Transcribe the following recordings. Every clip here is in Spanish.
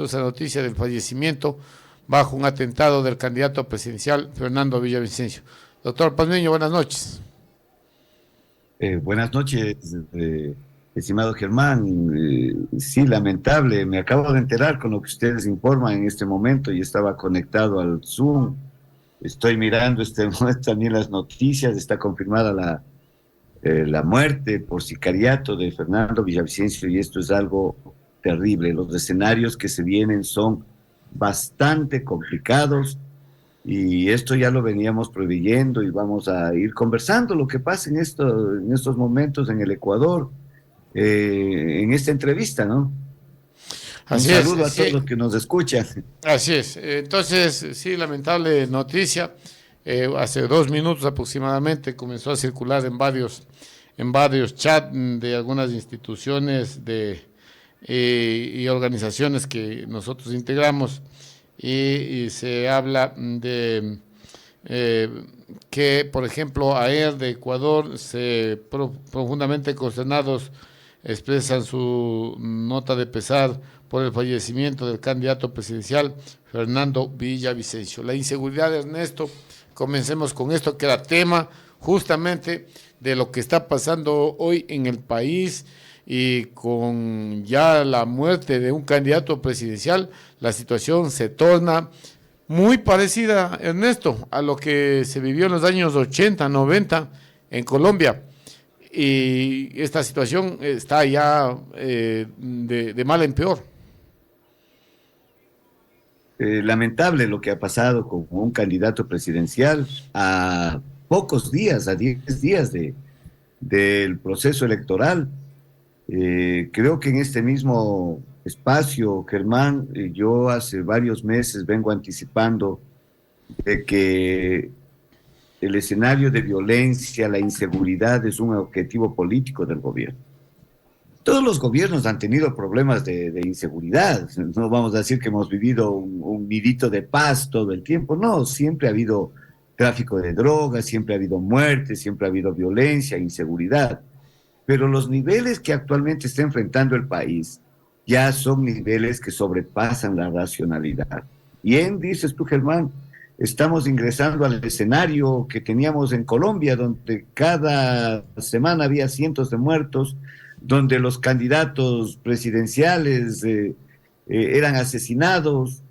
visto esa noticia del fallecimiento bajo un atentado del candidato presidencial Fernando Villavicencio. Doctor Pazmiño, buenas noches. Buenas noches, estimado Germán. Sí, lamentable. Me acabo de enterar con lo que ustedes informan en este momento y estaba conectado al Zoom. Estoy mirando este momento también las noticias. Está confirmada la muerte por sicariato de Fernando Villavicencio y esto es algo terrible. Los escenarios que se vienen son bastante complicados. Y esto ya lo veníamos preveyendo y vamos a ir conversando lo que pasa en estos momentos en el Ecuador, en esta entrevista, ¿no? Un Así es, saludo a todos sí, los que nos escuchan. así es. Entonces, sí, lamentable noticia. Hace 2 minutos aproximadamente comenzó a circular en varios chats de algunas instituciones y organizaciones que nosotros integramos y se habla de que, por ejemplo, AER de Ecuador profundamente consternados expresan su nota de pesar por el fallecimiento del candidato presidencial Fernando Villavicencio. La inseguridad, Ernesto, comencemos con esto que era tema justamente de lo que está pasando hoy en el país y con ya la muerte de un candidato presidencial, la situación se torna muy parecida, Ernesto, a lo que se vivió en los años 80, 90 en Colombia. Y esta situación está ya de mal en peor. Lamentable lo que ha pasado con un candidato presidencial a pocos días, a 10 días del proceso electoral. Creo que en este mismo espacio, Germán, yo hace varios meses vengo anticipando de que el escenario de violencia, la inseguridad es un objetivo político del gobierno. Todos los gobiernos han tenido problemas de inseguridad. No vamos a decir que hemos vivido un nidito de paz todo el tiempo. No, siempre ha habido tráfico de drogas, siempre ha habido muerte, siempre ha habido violencia, inseguridad. Pero los niveles que actualmente está enfrentando el país ya son niveles que sobrepasan la racionalidad. Bien, dices tú, Germán, estamos ingresando al escenario que teníamos en Colombia, donde cada semana había cientos de muertos, donde los candidatos presidenciales eran asesinados,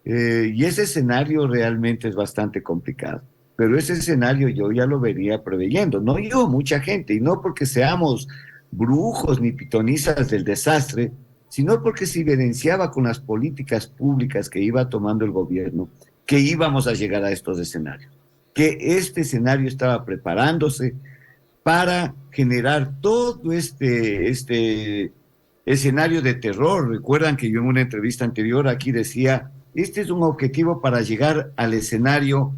y ese escenario realmente es bastante complicado. Pero ese escenario yo ya lo venía preveyendo, no yo, mucha gente, y no porque seamos brujos ni pitonizas del desastre, sino porque se evidenciaba con las políticas públicas que iba tomando el gobierno que íbamos a llegar a estos escenarios, que este escenario estaba preparándose para generar todo este escenario de terror. Recuerdan que yo en una entrevista anterior aquí decía, este es un objetivo para llegar al escenario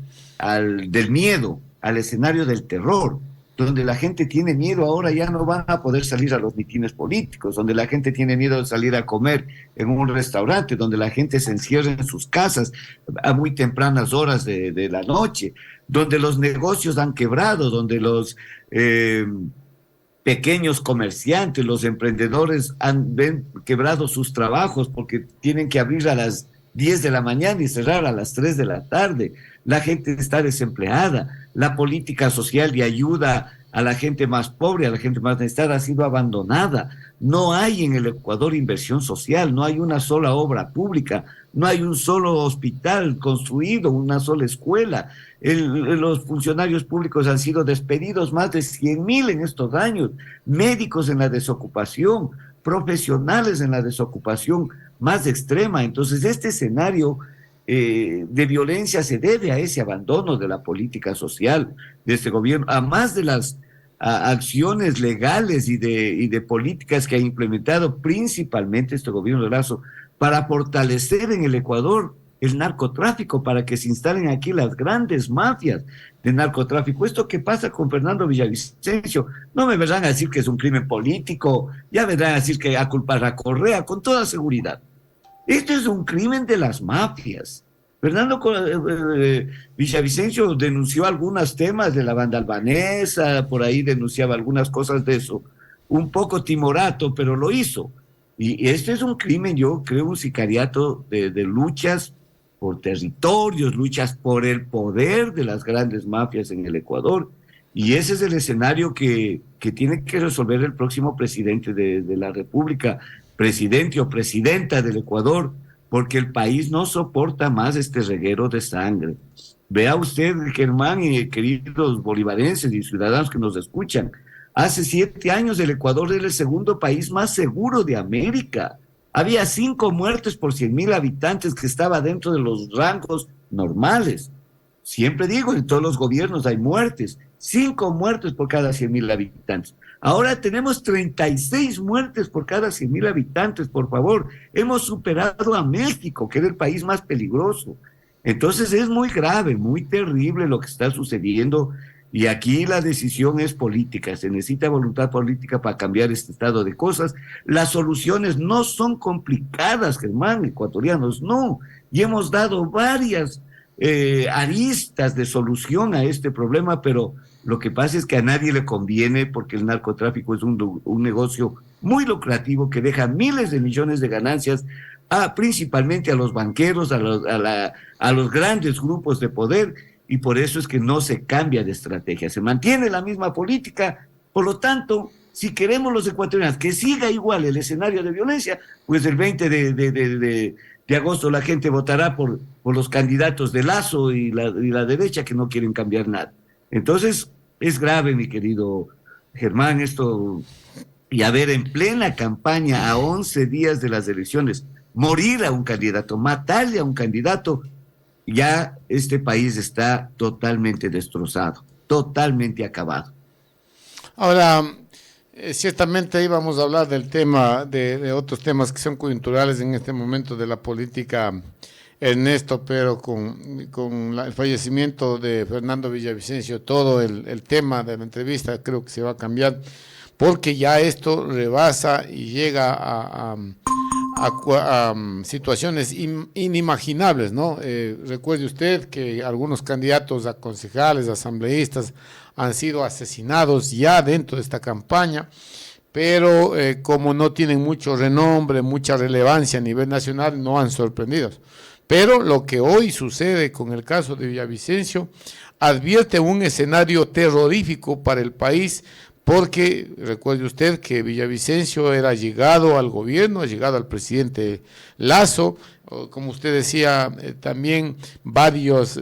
del miedo, al escenario del terror, donde la gente tiene miedo ahora ya no van a poder salir a los mitines políticos, donde la gente tiene miedo de salir a comer en un restaurante, donde la gente se encierra en sus casas a muy tempranas horas de la noche, donde los negocios han quebrado, donde los pequeños comerciantes, los emprendedores han quebrado sus trabajos porque tienen que abrir a las 10 de la mañana y cerrar a las 3 de la tarde. La gente está desempleada. La política social de ayuda a la gente más pobre, a la gente más necesitada, ha sido abandonada. No hay en el Ecuador inversión social, no hay una sola obra pública, no hay un solo hospital construido, una sola escuela. Los funcionarios públicos han sido despedidos, más de 100,000 en estos años, médicos en la desocupación, profesionales en la desocupación más extrema. Entonces, este escenario de violencia se debe a ese abandono de la política social de este gobierno, a más de las acciones legales y de políticas que ha implementado principalmente este gobierno de Lazo para fortalecer en el Ecuador el narcotráfico, para que se instalen aquí las grandes mafias de narcotráfico. Esto que pasa con Fernando Villavicencio, no me vendrán a decir que es un crimen político, ya vendrán a decir que a culpar a Correa, con toda seguridad. Esto es un crimen de las mafias. Fernando Villavicencio denunció algunos temas de la banda albanesa, por ahí denunciaba algunas cosas de eso, un poco timorato, pero lo hizo. Y este es un crimen, yo creo, un sicariato de luchas por territorios, luchas por el poder de las grandes mafias en el Ecuador. Y ese es el escenario que tiene que resolver el próximo presidente de la República, presidente o presidenta del Ecuador, porque el país no soporta más este reguero de sangre. Vea usted, Germán, y queridos bolivarenses y ciudadanos que nos escuchan, hace 7 años el Ecuador era el segundo país más seguro de América. Había 5 muertes por 100.000 habitantes, que estaba dentro de los rangos normales. Siempre digo, en todos los gobiernos hay muertes, 5 muertes por cada 100.000 habitantes. Ahora tenemos 36 muertes por cada 100.000 habitantes, por favor. Hemos superado a México, que era el país más peligroso. Entonces es muy grave, muy terrible lo que está sucediendo, y aquí la decisión es política. Se necesita voluntad política para cambiar este estado de cosas. Las soluciones no son complicadas, Germán, ecuatorianos, no. Y hemos dado varias aristas de solución a este problema, pero lo que pasa es que a nadie le conviene, porque el narcotráfico es un negocio muy lucrativo que deja miles de millones de ganancias principalmente a los banqueros, a los grandes grupos de poder, y por eso es que no se cambia de estrategia, se mantiene la misma política. Por lo tanto, si queremos los ecuatorianos que siga igual el escenario de violencia, pues el 20 de agosto la gente votará por los candidatos de Lazo y la derecha, que no quieren cambiar nada. Entonces, es grave, mi querido Germán, esto. Y a ver, en plena campaña, a 11 días de las elecciones, morir a un candidato, matarle a un candidato, ya este país está totalmente destrozado, totalmente acabado. Ahora, ciertamente íbamos a hablar del tema, de otros temas que son coyunturales en este momento de la política, Ernesto, pero con el fallecimiento de Fernando Villavicencio, todo el tema de la entrevista creo que se va a cambiar, porque ya esto rebasa y llega a situaciones inimaginables, ¿no? Recuerde usted que algunos candidatos a concejales, asambleístas, han sido asesinados ya dentro de esta campaña, pero como no tienen mucho renombre, mucha relevancia a nivel nacional, no han sorprendido. Pero lo que hoy sucede con el caso de Villavicencio advierte un escenario terrorífico para el país, porque recuerde usted que Villavicencio era llegado al gobierno, llegado al presidente Lazo, como usted decía, también varias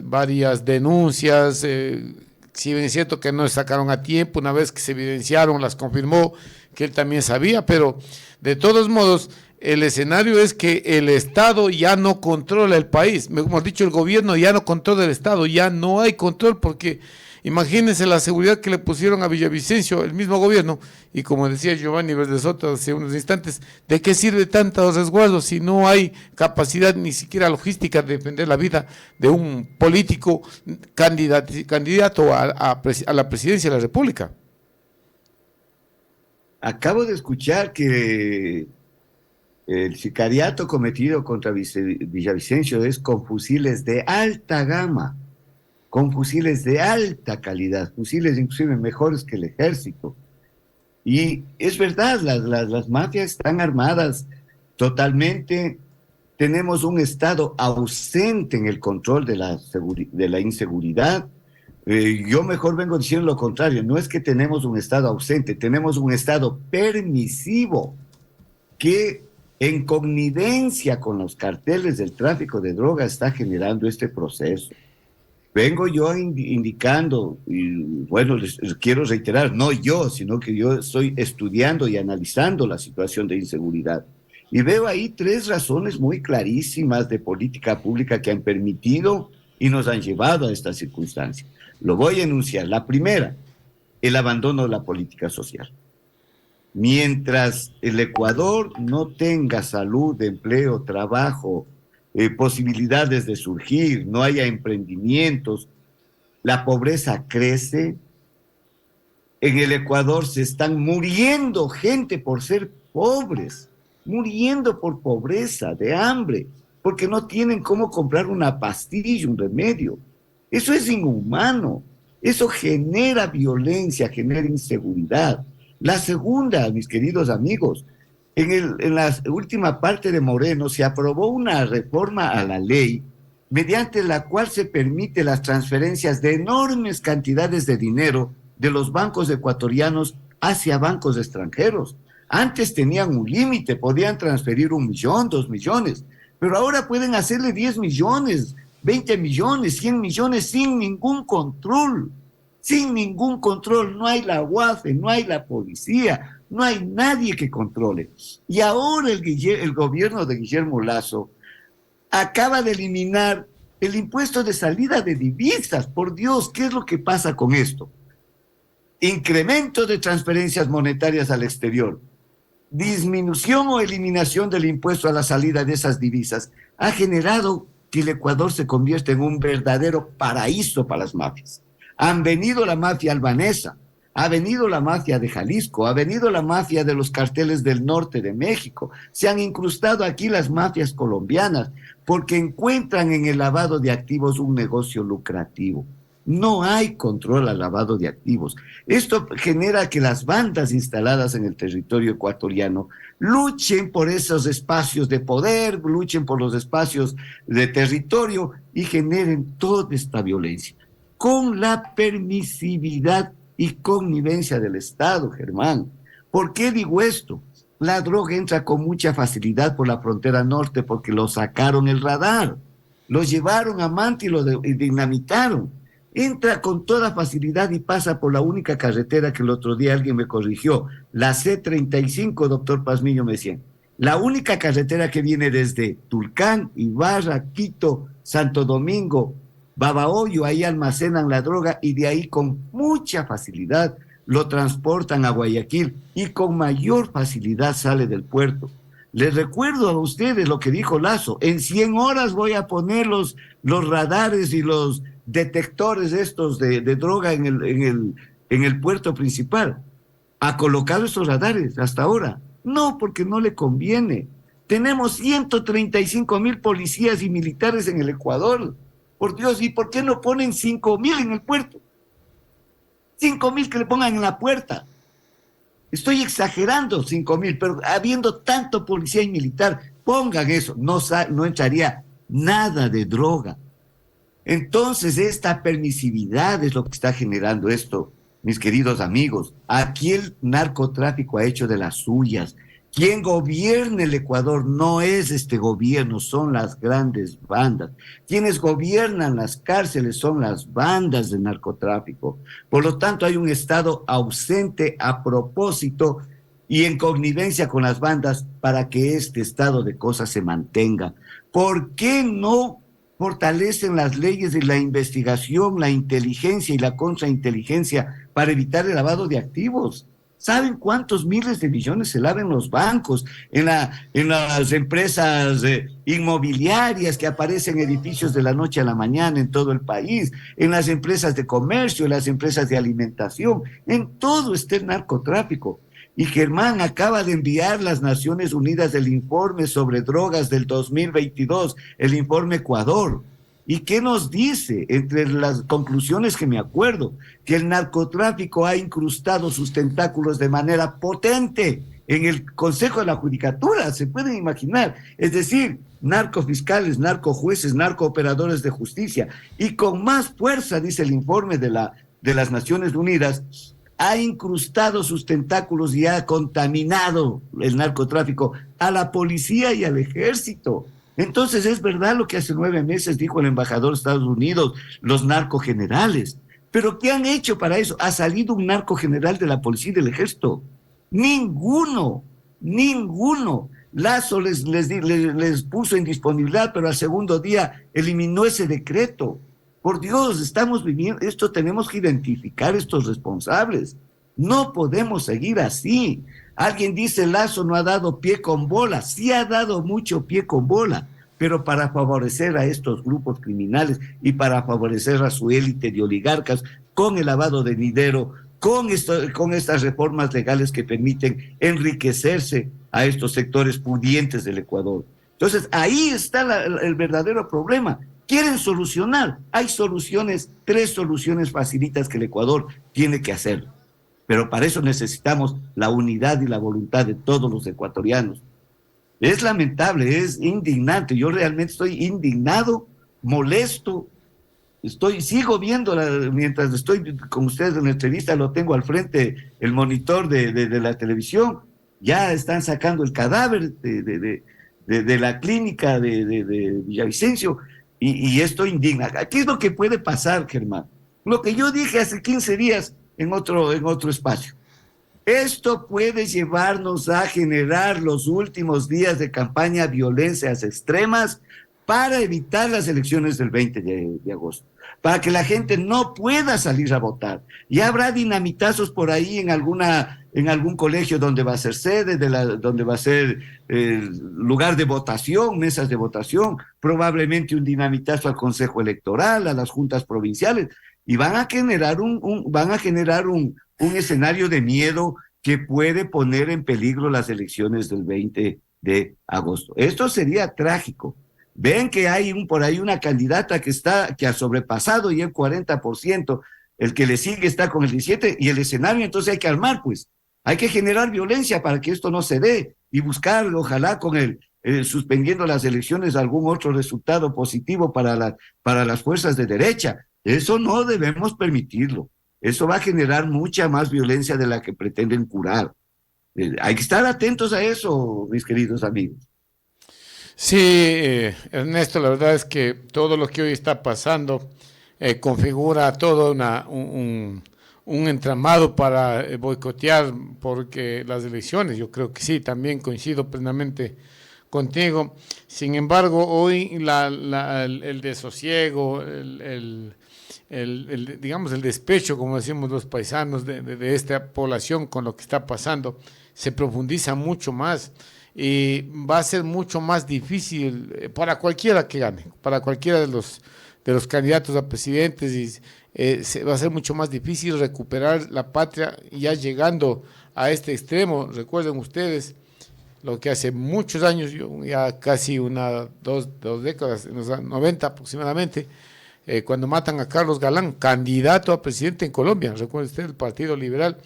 denuncias, si bien es cierto que no sacaron a tiempo, una vez que se evidenciaron, las confirmó, que él también sabía, pero de todos modos, el escenario es que el Estado ya no controla el país, mejor dicho, el gobierno ya no controla el Estado, ya no hay control, porque imagínense la seguridad que le pusieron a Villavicencio, el mismo gobierno, y como decía Giovanni Verdesoto hace unos instantes, ¿de qué sirve tantos resguardos si no hay capacidad ni siquiera logística de defender la vida de un político candidato a la presidencia de la República? Acabo de escuchar que el sicariato cometido contra Villavicencio es con fusiles de alta gama, con fusiles de alta calidad, fusiles inclusive mejores que el ejército. Y es verdad, las mafias están armadas totalmente. Tenemos un Estado ausente en el control de la inseguridad. Yo mejor vengo diciendo lo contrario, no es que tenemos un Estado ausente, tenemos un Estado permisivo que en connivencia con los carteles del tráfico de drogas está generando este proceso. Vengo yo indicando, y bueno, les quiero reiterar, no yo, sino que yo estoy estudiando y analizando la situación de inseguridad. Y veo ahí 3 razones muy clarísimas de política pública que han permitido y nos han llevado a esta circunstancia. Lo voy a enunciar. La primera, el abandono de la política social. Mientras el Ecuador no tenga salud, empleo, trabajo, posibilidades de surgir, no haya emprendimientos, la pobreza crece. En el Ecuador se están muriendo gente por ser pobres, muriendo por pobreza, de hambre, porque no tienen cómo comprar una pastilla, un remedio. Eso es inhumano, eso genera violencia, genera inseguridad. La segunda, mis queridos amigos, en la última parte de Moreno se aprobó una reforma a la ley mediante la cual se permite las transferencias de enormes cantidades de dinero de los bancos ecuatorianos hacia bancos extranjeros. Antes tenían un límite, podían transferir 1 millón, 2 millones, pero ahora pueden hacerle 10 millones, 20 millones, 100 millones sin ningún control. Sin ningún control, no hay la UAFE, no hay la policía, no hay nadie que controle. Y ahora el gobierno de Guillermo Lasso acaba de eliminar el impuesto de salida de divisas. Por Dios, ¿qué es lo que pasa con esto? Incremento de transferencias monetarias al exterior, disminución o eliminación del impuesto a la salida de esas divisas, ha generado que el Ecuador se convierta en un verdadero paraíso para las mafias. Han venido la mafia albanesa, ha venido la mafia de Jalisco, ha venido la mafia de los carteles del norte de México, se han incrustado aquí las mafias colombianas porque encuentran en el lavado de activos un negocio lucrativo. No hay control al lavado de activos. Esto genera que las bandas instaladas en el territorio ecuatoriano luchen por esos espacios de poder, luchen por los espacios de territorio y generen toda esta violencia con la permisividad y connivencia del Estado, Germán. ¿Por qué digo esto? La droga entra con mucha facilidad por la frontera norte porque lo sacaron el radar, lo llevaron a Manta y lo dinamitaron. Entra con toda facilidad y pasa por la única carretera que el otro día alguien me corrigió, la C35, doctor Pazmiño me decía. La única carretera que viene desde Tulcán, Ibarra, Quito, Santo Domingo, Babahoyo, ahí almacenan la droga y de ahí con mucha facilidad lo transportan a Guayaquil y con mayor facilidad sale del puerto. Les recuerdo a ustedes lo que dijo Lasso, en 100 horas voy a poner los radares y los detectores estos de droga en el puerto principal. ¿Ha colocado estos radares hasta ahora? No, porque no le conviene. Tenemos 135,000 policías y militares en el Ecuador. Por Dios, ¿y por qué no ponen 5,000 en el puerto? 5,000 que le pongan en la puerta. Estoy exagerando, 5,000, pero habiendo tanto policía y militar, pongan eso, no entraría nada de droga. Entonces, esta permisividad es lo que está generando esto, mis queridos amigos. Aquí el narcotráfico ha hecho de las suyas. Quien gobierna el Ecuador no es este gobierno, son las grandes bandas. Quienes gobiernan las cárceles son las bandas de narcotráfico. Por lo tanto, hay un Estado ausente a propósito y en connivencia con las bandas para que este estado de cosas se mantenga. ¿Por qué no fortalecen las leyes de la investigación, la inteligencia y la contrainteligencia para evitar el lavado de activos? ¿Saben cuántos miles de millones se lavan los bancos, en las empresas inmobiliarias que aparecen edificios de la noche a la mañana en todo el país, en las empresas de comercio, en las empresas de alimentación? En todo está el narcotráfico. Y Germán acaba de enviar las Naciones Unidas el informe sobre drogas del 2022, el informe Ecuador. ¿Y qué nos dice? Entre las conclusiones que me acuerdo, que el narcotráfico ha incrustado sus tentáculos de manera potente en el Consejo de la Judicatura, se pueden imaginar. Es decir, narcofiscales, narcojueces, narcooperadores de justicia. Y con más fuerza, dice el informe de las Naciones Unidas, ha incrustado sus tentáculos y ha contaminado el narcotráfico a la policía y al ejército. Entonces es verdad lo que hace 9 meses dijo el embajador de Estados Unidos, los narcogenerales. ¿Pero qué han hecho para eso? ¿Ha salido un narcogeneral de la policía y del ejército? Ninguno. Lasso les puso en disponibilidad, pero al segundo día eliminó ese decreto. Por Dios, estamos viviendo, esto tenemos que identificar estos responsables. No podemos seguir así. Alguien dice Lasso no ha dado pie con bola. Sí ha dado mucho pie con bola, pero para favorecer a estos grupos criminales y para favorecer a su élite de oligarcas con el lavado de dinero, con estas reformas legales que permiten enriquecerse a estos sectores pudientes del Ecuador. Entonces, ahí está el verdadero problema. Quieren solucionar. Hay soluciones, 3 soluciones facilitas que el Ecuador tiene que hacer. pero para eso necesitamos la unidad y la voluntad de todos los ecuatorianos. Es lamentable, es indignante. Yo realmente estoy indignado, molesto. Sigo viendo, mientras estoy con ustedes en la entrevista, lo tengo al frente, el monitor de la televisión. Ya están sacando el cadáver de la clínica de Villavicencio y esto indigna. ¿Qué es lo que puede pasar, Germán? Lo que yo dije hace 15 días en otro espacio. Esto puede llevarnos a generar los últimos días de campaña violencias extremas para evitar las elecciones del 20 de agosto, para que la gente no pueda salir a votar. Y habrá dinamitazos por ahí en algún colegio donde va a ser sede, donde va a ser lugar de votación, mesas de votación, probablemente un dinamitazo al Consejo Electoral, a las juntas provinciales, y van a generar un escenario de miedo que puede poner en peligro las elecciones del 20 de agosto. Esto sería trágico. Ven que hay por ahí una candidata que ha sobrepasado ya el 40%, el que le sigue está con el 17%, y el escenario entonces hay que armar, pues. Hay que generar violencia para que esto no se dé y buscar, ojalá con suspendiendo las elecciones, algún otro resultado positivo para las fuerzas de derecha. Eso no debemos permitirlo. Eso va a generar mucha más violencia de la que pretenden curar. Hay que estar atentos a eso, mis queridos amigos. Sí, Ernesto, la verdad es que todo lo que hoy está pasando configura todo un entramado para boicotear porque las elecciones. Yo creo que sí, también coincido plenamente contigo. Sin embargo, hoy el desosiego, digamos, el despecho, como decimos los paisanos, de esta población con lo que está pasando, se profundiza mucho más y va a ser mucho más difícil para cualquiera que gane, para cualquiera de los candidatos a presidentes, y va a ser mucho más difícil recuperar la patria ya llegando a este extremo. Recuerden ustedes lo que hace muchos años, ya casi dos décadas, en los 90 aproximadamente, cuando matan a Carlos Galán, candidato a presidente en Colombia, recuerde usted, el Partido Liberal,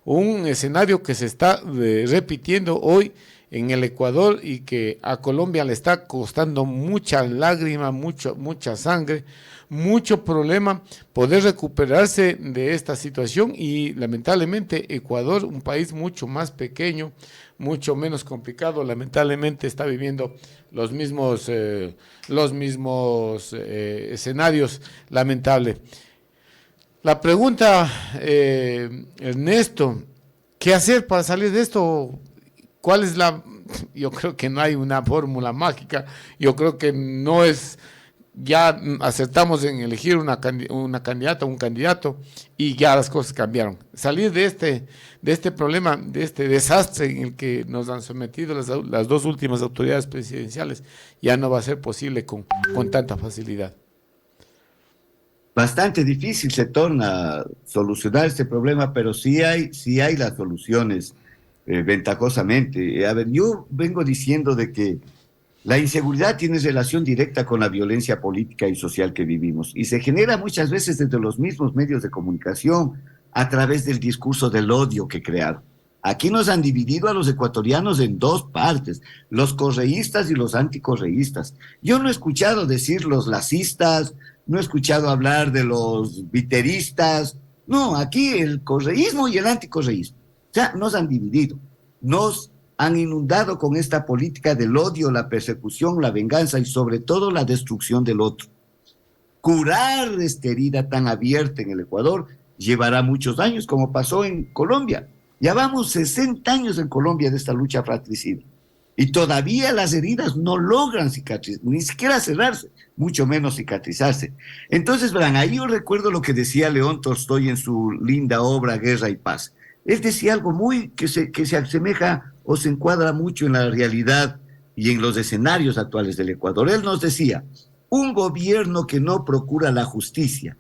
un escenario que se está repitiendo hoy en el Ecuador y que a Colombia le está costando mucha lágrima, mucha sangre, mucho problema poder recuperarse de esta situación, y lamentablemente Ecuador, un país mucho más pequeño, mucho menos complicado, lamentablemente está viviendo los mismos escenarios lamentables. La pregunta, Ernesto, ¿qué hacer para salir de esto? ¿Cuál es yo creo que no hay una fórmula mágica, yo creo que no es, ya acertamos en elegir una candidata, un candidato, y ya las cosas cambiaron. Salir de este problema, de este desastre en el que nos han sometido las dos últimas autoridades presidenciales, ya no va a ser posible con tanta facilidad. Bastante difícil se torna solucionar este problema, pero sí hay las soluciones ventajosamente. A ver, yo vengo diciendo de que la inseguridad tiene relación directa con la violencia política y social que vivimos, y se genera muchas veces desde los mismos medios de comunicación a través del discurso del odio que crearon. Aquí nos han dividido a los ecuatorianos en dos partes, los correístas y los anticorreístas. Yo no he escuchado decir los lacistas, no he escuchado hablar de los viteristas. No, aquí el correísmo y el anticorreísmo. O sea, nos han dividido, nos han inundado con esta política del odio, la persecución, la venganza y sobre todo la destrucción del otro. Curar esta herida tan abierta en el Ecuador llevará muchos años, como pasó en Colombia. Ya vamos 60 años en Colombia de esta lucha fratricida. Y todavía las heridas no logran cicatrizar, ni siquiera cerrarse, mucho menos cicatrizarse. Entonces, verán, ahí yo recuerdo lo que decía León Tolstoy en su linda obra Guerra y Paz. Él decía algo muy que se asemeja o se encuadra mucho en la realidad y en los escenarios actuales del Ecuador. Él nos decía, un gobierno que no procura la justicia,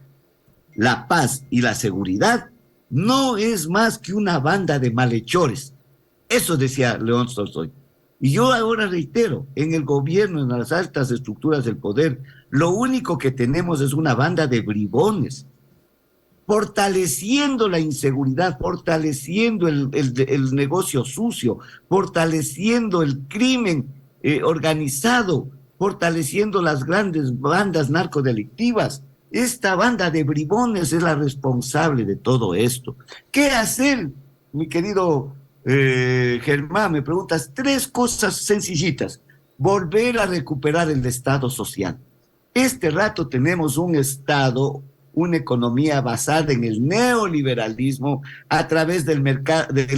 la paz y la seguridad no es más que una banda de malhechores. Eso decía León Tolstoy. Y yo ahora reitero, en el gobierno, en las altas estructuras del poder, lo único que tenemos es una banda de bribones. fortaleciendo la inseguridad, fortaleciendo el negocio sucio, fortaleciendo el crimen organizado, fortaleciendo las grandes bandas narcodelictivas. Esta banda de bribones es la responsable de todo esto. ¿Qué hacer, mi querido Germán? Me preguntas 3 cosas sencillitas. Volver a recuperar el Estado social. Este rato tenemos un Estado, una economía basada en el neoliberalismo a través del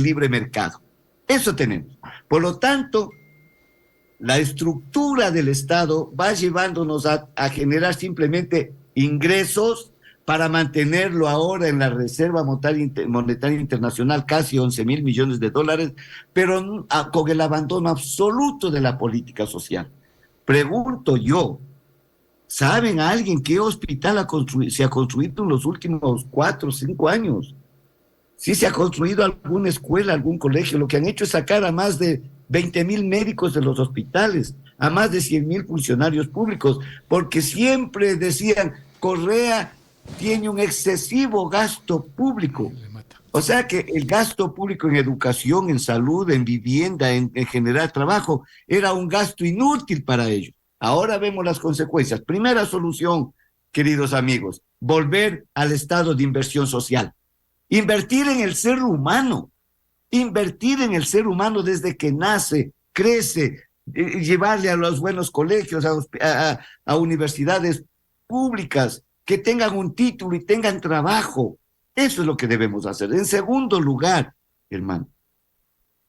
libre mercado. Eso tenemos. Por lo tanto, la estructura del Estado va llevándonos a generar simplemente ingresos para mantenerlo ahora en la Reserva Monetaria Internacional, casi 11.000 millones de dólares, pero con el abandono absoluto de la política social. Pregunto yo, ¿saben a alguien qué hospital se ha construido en los últimos 4 o 5 años? Si se ha construido alguna escuela, algún colegio. Lo que han hecho es sacar a más de 20.000 médicos de los hospitales, a más de 100.000 funcionarios públicos, porque siempre decían, Correa tiene un excesivo gasto público. O sea que el gasto público en educación, en salud, en vivienda, en generar trabajo, era un gasto inútil para ellos. Ahora vemos las consecuencias. Primera solución, queridos amigos, volver al estado de inversión social. Invertir en el ser humano, invertir en el ser humano desde que nace, crece, llevarle a los buenos colegios, a universidades públicas, que tengan un título y tengan trabajo. Eso es lo que debemos hacer. En segundo lugar, hermano,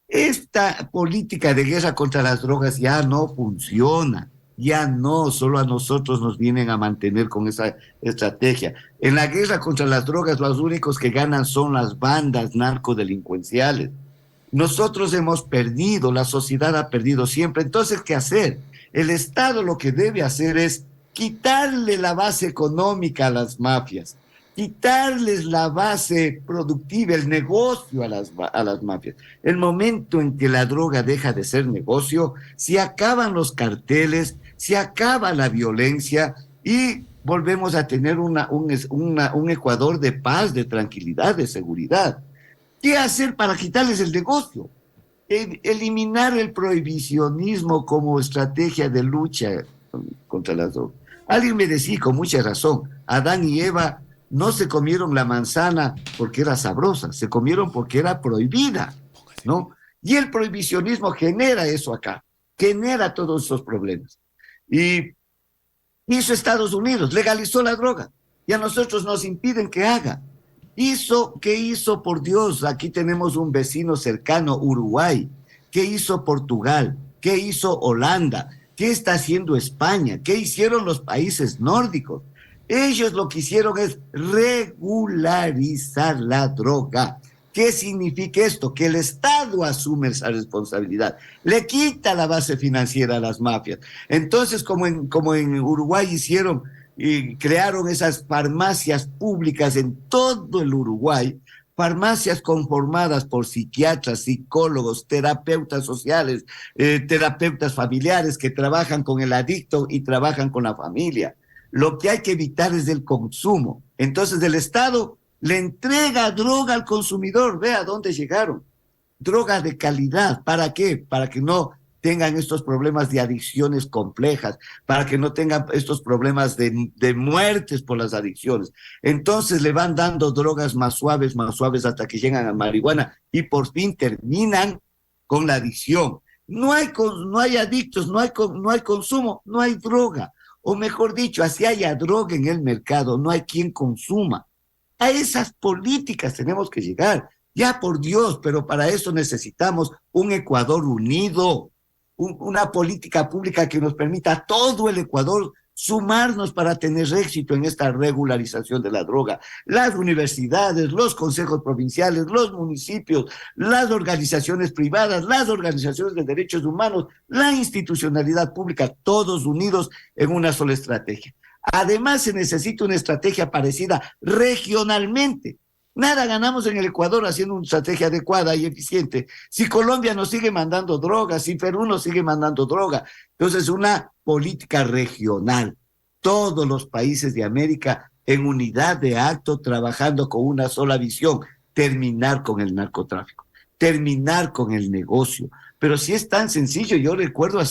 esta política de guerra contra las drogas ya no funciona. Ya no, solo a nosotros nos vienen a mantener con esa estrategia. En la guerra contra las drogas, los únicos que ganan son las bandas narcodelincuenciales. Nosotros hemos perdido, la sociedad ha perdido siempre. Entonces, ¿qué hacer? El Estado lo que debe hacer es quitarle la base económica a las mafias, quitarles la base productiva, el negocio a las mafias. El momento en que la droga deja de ser negocio, se acaban los carteles, se acaba la violencia y volvemos a tener un Ecuador de paz, de tranquilidad, de seguridad. ¿Qué hacer para quitarles el negocio? Eliminar el prohibicionismo como estrategia de lucha contra las drogas. Alguien me decía con mucha razón, Adán y Eva no se comieron la manzana porque era sabrosa, se comieron porque era prohibida, ¿no? Y el prohibicionismo genera eso acá, genera todos esos problemas. Y hizo Estados Unidos, legalizó la droga, y a nosotros nos impiden que haga. ¿Qué hizo, por Dios? Aquí tenemos un vecino cercano, Uruguay. ¿Qué hizo Portugal? ¿Qué hizo Holanda? ¿Qué está haciendo España? ¿Qué hicieron los países nórdicos? Ellos lo que hicieron es regularizar la droga. ¿Qué significa esto? Que el Estado asume esa responsabilidad, le quita la base financiera a las mafias. Entonces, como en Uruguay hicieron y crearon esas farmacias públicas en todo el Uruguay, farmacias conformadas por psiquiatras, psicólogos, terapeutas sociales, terapeutas familiares que trabajan con el adicto y trabajan con la familia. Lo que hay que evitar es el consumo. Entonces el Estado le entrega droga al consumidor. Vea dónde llegaron. Droga de calidad. ¿Para qué? Para que no tengan estos problemas de adicciones complejas, para que no tengan estos problemas de muertes por las adicciones. Entonces le van dando drogas más suaves hasta que llegan a marihuana y por fin terminan con la adicción. No hay adictos, no hay consumo, no hay droga. O mejor dicho, así haya droga en el mercado, no hay quien consuma. A esas políticas tenemos que llegar. Ya por Dios, pero para eso necesitamos un Ecuador unido, una política pública que nos permita a todo el Ecuador sumarnos para tener éxito en esta regularización de la droga. Las universidades, los consejos provinciales, los municipios, las organizaciones privadas, las organizaciones de derechos humanos, la institucionalidad pública, todos unidos en una sola estrategia. Además, se necesita una estrategia parecida regionalmente. Nada ganamos en el Ecuador haciendo una estrategia adecuada y eficiente si Colombia nos sigue mandando drogas, si Perú nos sigue mandando droga. Entonces, una política regional. Todos los países de América en unidad de acto, trabajando con una sola visión: terminar con el narcotráfico, terminar con el negocio. Pero si es tan sencillo, yo recuerdo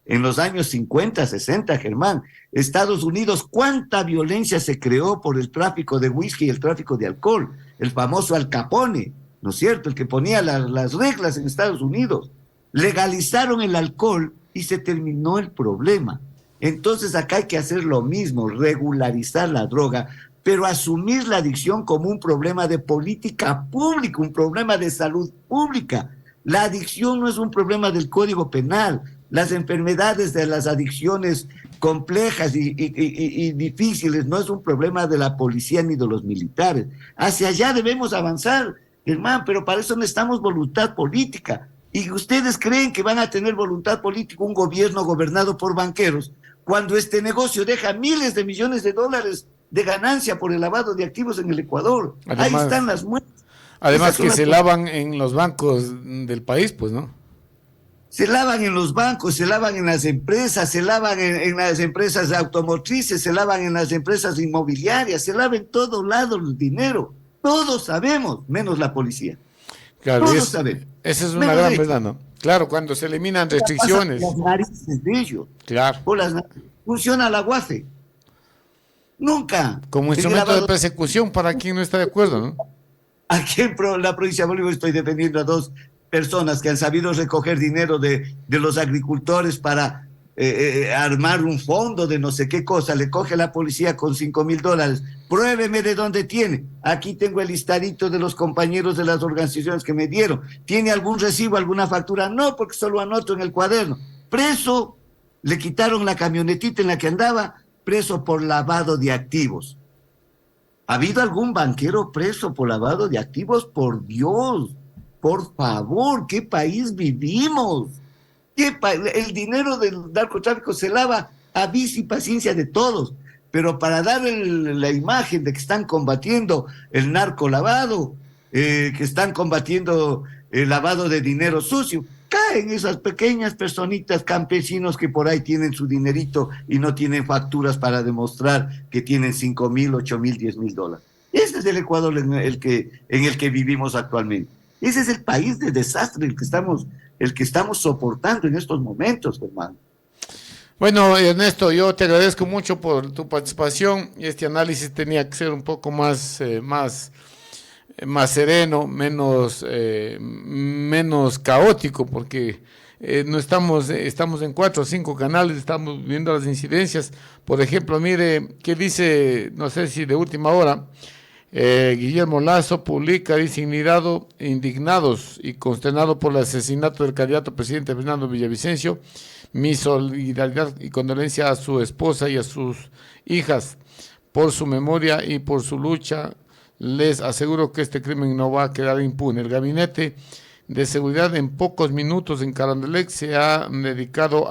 en los años 50, 60, Germán, Estados Unidos, cuánta violencia se creó por el tráfico de whisky y el tráfico de alcohol, el famoso Al Capone, ¿no es cierto?, el que ponía las reglas en Estados Unidos. Legalizaron el alcohol y se terminó el problema. Entonces acá hay que hacer lo mismo, regularizar la droga, pero asumir la adicción como un problema de política pública, un problema de salud pública. La adicción no es un problema del Código Penal. Las enfermedades de las adicciones complejas y difíciles no es un problema de la policía ni de los militares. Hacia allá debemos avanzar, hermano, pero para eso necesitamos voluntad política. ¿Y ustedes creen que van a tener voluntad política un gobierno gobernado por banqueros cuando este negocio deja miles de millones de dólares de ganancia por el lavado de activos en el Ecuador? Además, ahí están las muestras. Además que se lavan en los bancos del país, pues, ¿no? Se lavan en los bancos, se lavan en las empresas, se lavan en las empresas automotrices, se lavan en las empresas inmobiliarias, se lava en todo lado el dinero. Todos sabemos, menos la policía. Claro, todos sabemos. Esa es una gran verdad, ¿no? Claro, cuando se eliminan restricciones. Las narices de ellos. Claro. Funciona la UAFE. Nunca. Como instrumento de persecución para quien no está de acuerdo, ¿no? Aquí en la provincia de Bolívar estoy defendiendo a dos personas que han sabido recoger dinero de los agricultores para armar un fondo de no sé qué cosa. Le coge la policía con $5,000. Pruébeme de dónde tiene. Aquí tengo el listadito de los compañeros de las organizaciones que me dieron. ¿Tiene algún recibo, alguna factura? No, porque solo anoto en el cuaderno. Preso, le quitaron la camionetita en la que andaba, preso por lavado de activos. ¿Ha habido algún banquero preso por lavado de activos? Por Dios, por favor, ¿qué país vivimos? El dinero del narcotráfico se lava a vis y paciencia de todos, pero para dar la imagen de que están combatiendo el narcolavado, que están combatiendo el lavado de dinero sucio, caen esas pequeñas personitas, campesinos que por ahí tienen su dinerito y no tienen facturas para demostrar que tienen $5,000, $8,000, $10,000. Ese es el Ecuador en el que vivimos actualmente. Ese es el país de desastre el que estamos soportando en estos momentos, hermano. Bueno, Ernesto, yo te agradezco mucho por tu participación. Este análisis tenía que ser un poco más sereno, menos caótico, porque no estamos en 4 o 5 canales, estamos viendo las incidencias. Por ejemplo, mire, ¿qué dice? No sé si de última hora. Guillermo Lazo publica, dice: indignados y consternados por el asesinato del candidato presidente Fernando Villavicencio, mi solidaridad y condolencia a su esposa y a sus hijas por su memoria y por su lucha. Les aseguro que este crimen no va a quedar impune. El gabinete de seguridad en pocos minutos en Carondelet se ha dedicado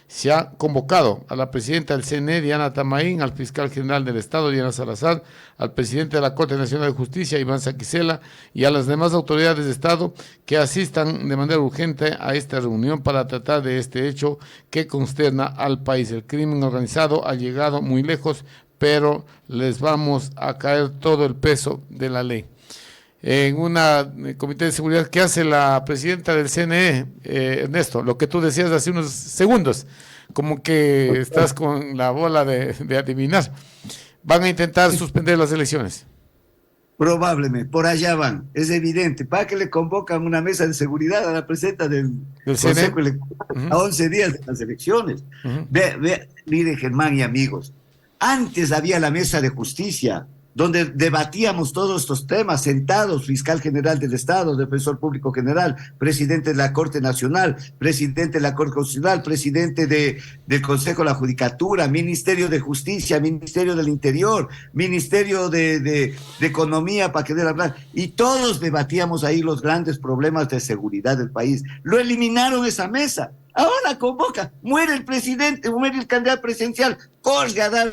se ha convocado a la presidenta del CNE, Diana Tamaín, al fiscal general del Estado, Diana Salazar, al presidente de la Corte Nacional de Justicia, Iván Saquicela, y a las demás autoridades de Estado que asistan de manera urgente a esta reunión para tratar de este hecho que consterna al país. El crimen organizado ha llegado muy lejos, pero les vamos a caer todo el peso de la ley. En una comité de seguridad que hace la presidenta del CNE, Ernesto, lo que tú decías hace unos segundos, como que estás con la bola de adivinar, van a intentar suspender las elecciones. Probablemente, por allá van, es evidente. ¿Para qué le convocan una mesa de seguridad a la presidenta del Consejo Electoral a 11 días de las elecciones? Mire, Germán y amigos, antes había la mesa de justicia, donde debatíamos todos estos temas, sentados: fiscal general del Estado, defensor público general, presidente de la Corte Nacional, presidente de la Corte Constitucional, presidente del Consejo de la Judicatura, Ministerio de Justicia, Ministerio del Interior, Ministerio de Economía, para querer hablar, y todos debatíamos ahí los grandes problemas de seguridad del país. Lo eliminaron esa mesa. Ahora convoca, muere el presidente, muere el candidato presidencial, corre a dar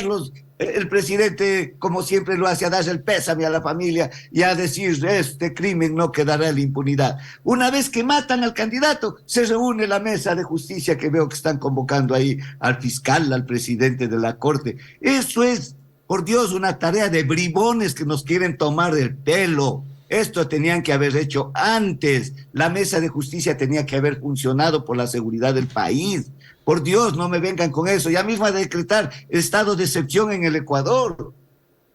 el presidente, como siempre lo hace, a dar el pésame a la familia y a decir: este crimen no quedará en la impunidad. Una vez que matan al candidato, se reúne la mesa de justicia, que veo que están convocando ahí al fiscal, al presidente de la Corte. Eso es Por Dios, una tarea de bribones que nos quieren tomar del pelo. Esto tenían que haber hecho antes. La mesa de justicia tenía que haber funcionado por la seguridad del país. Por Dios, no me vengan con eso. Ya mismo a decretar estado de excepción en el Ecuador.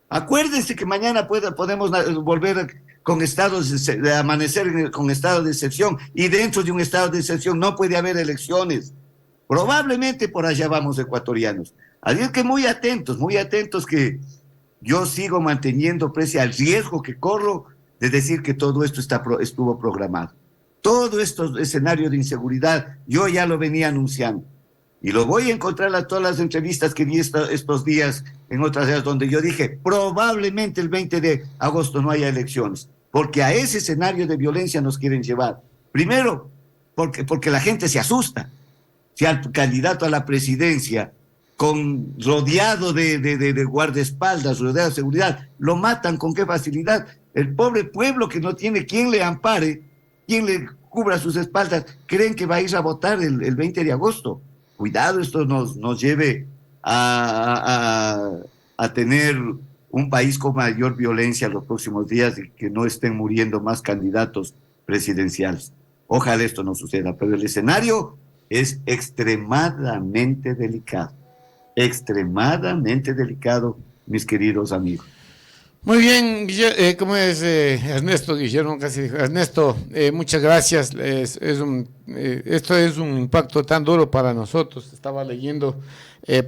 Acuérdense que mañana podemos volver con de amanecer con estado de excepción, y dentro de un estado de excepción no puede haber elecciones. Probablemente por allá vamos ecuatorianos. Así es que muy atentos, que yo sigo manteniendo pese al riesgo que corro de decir que todo esto estuvo programado. Todo estos escenarios de inseguridad yo ya lo venía anunciando. Y lo voy a encontrar en todas las entrevistas que di estos días en otras áreas donde yo dije, probablemente el 20 de agosto no haya elecciones, porque a ese escenario de violencia nos quieren llevar. Primero, porque la gente se asusta. Si al candidato a la presidencia, rodeado de guardaespaldas, rodeado de seguridad, lo matan, ¿con qué facilidad? El pobre pueblo que no tiene quien le ampare, quien le cubra sus espaldas, creen que va a ir a votar el 20 de agosto. Cuidado, esto nos lleve a tener un país con mayor violencia en los próximos días y que no estén muriendo más candidatos presidenciales. Ojalá esto no suceda, pero el escenario es extremadamente delicado, mis queridos amigos. Muy bien, ¿cómo es Ernesto? Guillermo casi dijo. Ernesto, muchas gracias. Esto es un impacto tan duro para nosotros. Estaba leyendo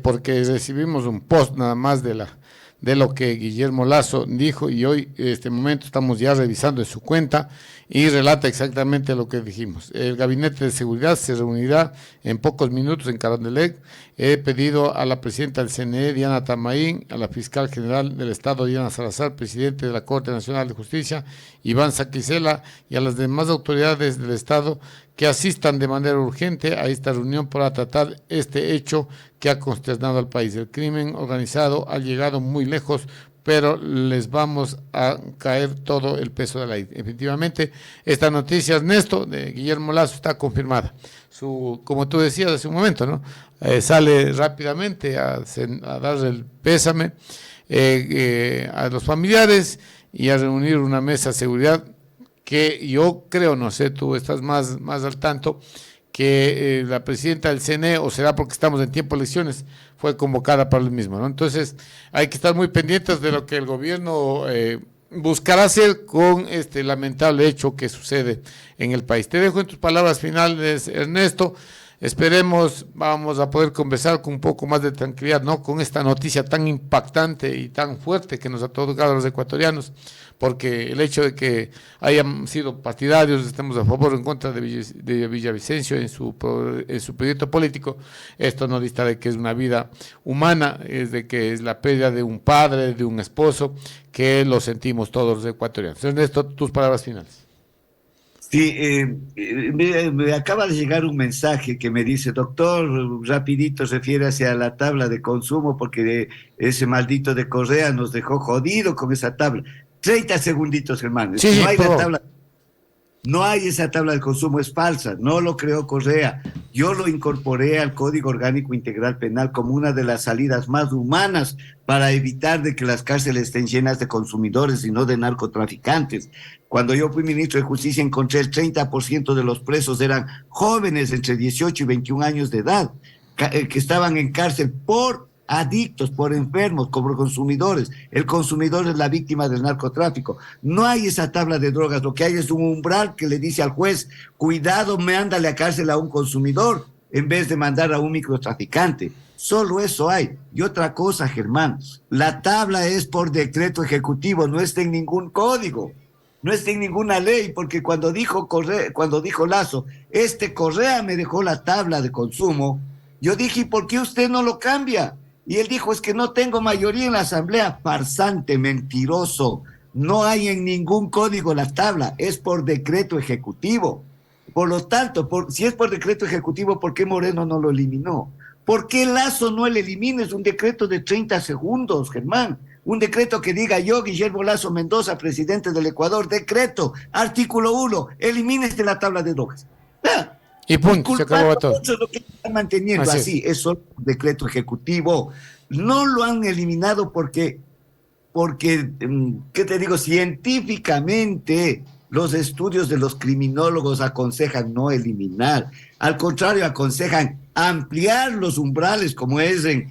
porque recibimos un post nada más de lo que Guillermo Lasso dijo, y hoy, en este momento, estamos ya revisando en su cuenta y relata exactamente lo que dijimos. El Gabinete de Seguridad se reunirá en pocos minutos en Carondelet. He pedido a la presidenta del CNE, Diana Tamaín, a la fiscal general del Estado, Diana Salazar, presidente de la Corte Nacional de Justicia, Iván Saquicela, y a las demás autoridades del Estado que asistan de manera urgente a esta reunión para tratar este hecho que ha consternado al país. El crimen organizado ha llegado muy lejos, pero les vamos a caer todo el peso de la ley. Efectivamente, esta noticia, Ernesto, de Guillermo Lasso, está confirmada. Como tú decías hace un momento, ¿no? Sale rápidamente a dar el pésame a los familiares y a reunir una mesa de seguridad que yo creo, no sé, tú estás más al tanto, que la presidenta del CNE, o será porque estamos en tiempo de elecciones, fue convocada para el mismo, ¿no? Entonces, hay que estar muy pendientes de lo que el gobierno buscará hacer con este lamentable hecho que sucede en el país. Te dejo en tus palabras finales, Ernesto. Esperemos, vamos a poder conversar con un poco más de tranquilidad, ¿no? Con esta noticia tan impactante y tan fuerte que nos ha tocado a los ecuatorianos, porque el hecho de que hayan sido partidarios, estemos a favor o en contra de Villavicencio en su proyecto político, esto no dista de que es una vida humana, es de que es la pérdida de un padre, de un esposo, que lo sentimos todos los ecuatorianos. Ernesto, tus palabras finales. Sí, me acaba de llegar un mensaje que me dice, doctor, rapidito refiérase a la tabla de consumo porque ese maldito de Correa nos dejó jodido con esa tabla. 30 segunditos, hermano. Sí, no hay la tabla. No hay esa tabla de consumo, es falsa, no lo creó Correa. Yo lo incorporé al Código Orgánico Integral Penal como una de las salidas más humanas para evitar de que las cárceles estén llenas de consumidores y no de narcotraficantes. Cuando yo fui ministro de Justicia encontré el 30% de los presos eran jóvenes entre 18 y 21 años de edad, que estaban en cárcel por adictos, por enfermos, como consumidores. El consumidor es la víctima del narcotráfico. No hay esa tabla de drogas, lo que hay es un umbral que le dice al juez, cuidado, mándale a cárcel a un consumidor en vez de mandar a un microtraficante. Solo eso hay. Y otra cosa, Germán, la tabla es por decreto ejecutivo, no está en ningún código, no está en ninguna ley, porque cuando dijo Lasso, Correa me dejó la tabla de consumo, yo dije, ¿y por qué usted no lo cambia? Y él dijo, es que no tengo mayoría en la asamblea. Farsante, mentiroso. No hay en ningún código la tabla, es por decreto ejecutivo. Por lo tanto, si es por decreto ejecutivo, ¿por qué Moreno no lo eliminó? ¿Por qué Lasso no le elimina? Es un decreto de 30 segundos, Germán. Un decreto que diga yo, Guillermo Lasso Mendoza, presidente del Ecuador, decreto, artículo 1, elimínese la tabla de drogas. Y punto, se acabó todo. Eso es lo que están manteniendo así, es solo un decreto ejecutivo. No lo han eliminado porque, ¿qué te digo? Científicamente, los estudios de los criminólogos aconsejan no eliminar. Al contrario, aconsejan ampliar los umbrales, como es en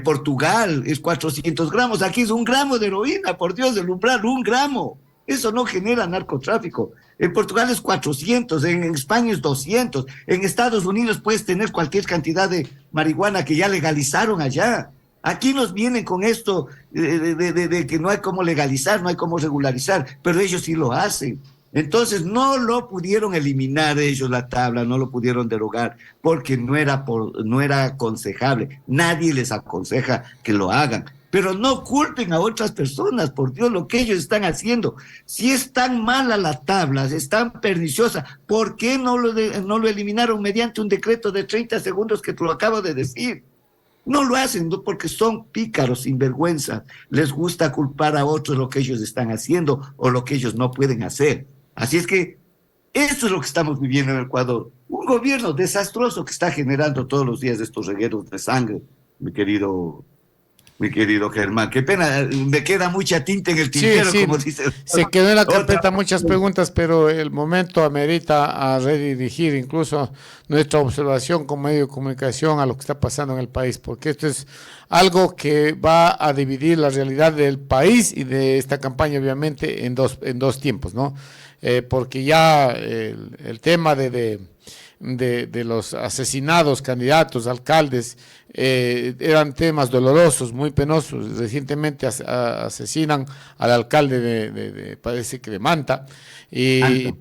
Portugal, es 400 gramos. Aquí es 1 gramo de heroína, por Dios, el umbral, 1 gramo. Eso no genera narcotráfico. En Portugal es 400, en España es 200. En Estados Unidos puedes tener cualquier cantidad de marihuana que ya legalizaron allá. Aquí nos vienen con esto de que no hay cómo legalizar, no hay cómo regularizar, pero ellos sí lo hacen. Entonces no lo pudieron eliminar ellos la tabla, no lo pudieron derogar, porque no era aconsejable. Nadie les aconseja que lo hagan. Pero no culpen a otras personas, por Dios, lo que ellos están haciendo. Si es tan mala la tabla, es tan perniciosa, ¿por qué no lo eliminaron mediante un decreto de 30 segundos que te lo acabo de decir? No lo hacen porque son pícaros, sinvergüenza. Les gusta culpar a otros lo que ellos están haciendo o lo que ellos no pueden hacer. Así es que esto es lo que estamos viviendo en Ecuador. Un gobierno desastroso que está generando todos los días estos regueros de sangre, mi querido Germán. Qué pena, me queda mucha tinta en el tintero, sí, como dice. se quedó en la carpeta muchas preguntas, pero el momento amerita a redirigir incluso nuestra observación como medio de comunicación a lo que está pasando en el país, porque esto es algo que va a dividir la realidad del país y de esta campaña, obviamente, en dos tiempos, ¿no? Porque ya el tema de los asesinados, candidatos, alcaldes, eran temas dolorosos, muy penosos. Recientemente asesinan al alcalde parece que de Manta,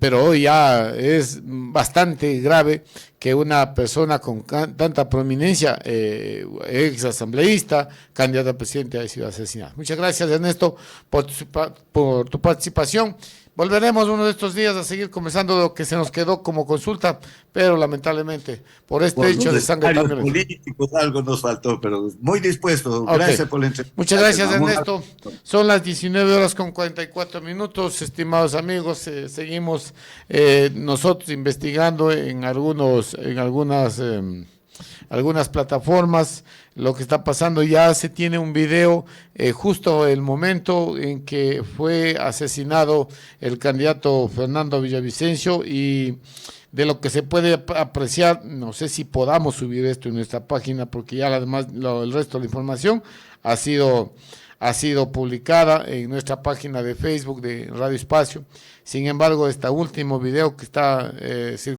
pero hoy ya es bastante grave que una persona con tanta prominencia, ex asambleísta, candidato a presidente, haya sido asesinada. Muchas gracias, Ernesto, por tu participación. Volveremos uno de estos días a seguir conversando lo que se nos quedó como consulta, pero lamentablemente por este hecho de sangre tan políticos algo nos faltó, pero muy dispuesto. Okay. Gracias por la entrevista. Muchas gracias, Ernesto. Son las 19:44, estimados amigos. Seguimos nosotros investigando en algunas plataformas lo que está pasando. Ya se tiene un video justo el momento en que fue asesinado el candidato Fernando Villavicencio, y de lo que se puede apreciar, no sé si podamos subir esto en nuestra página, porque ya además el resto de la información ha sido publicada en nuestra página de Facebook de Radio Espacio. Sin embargo, este último video que está circulando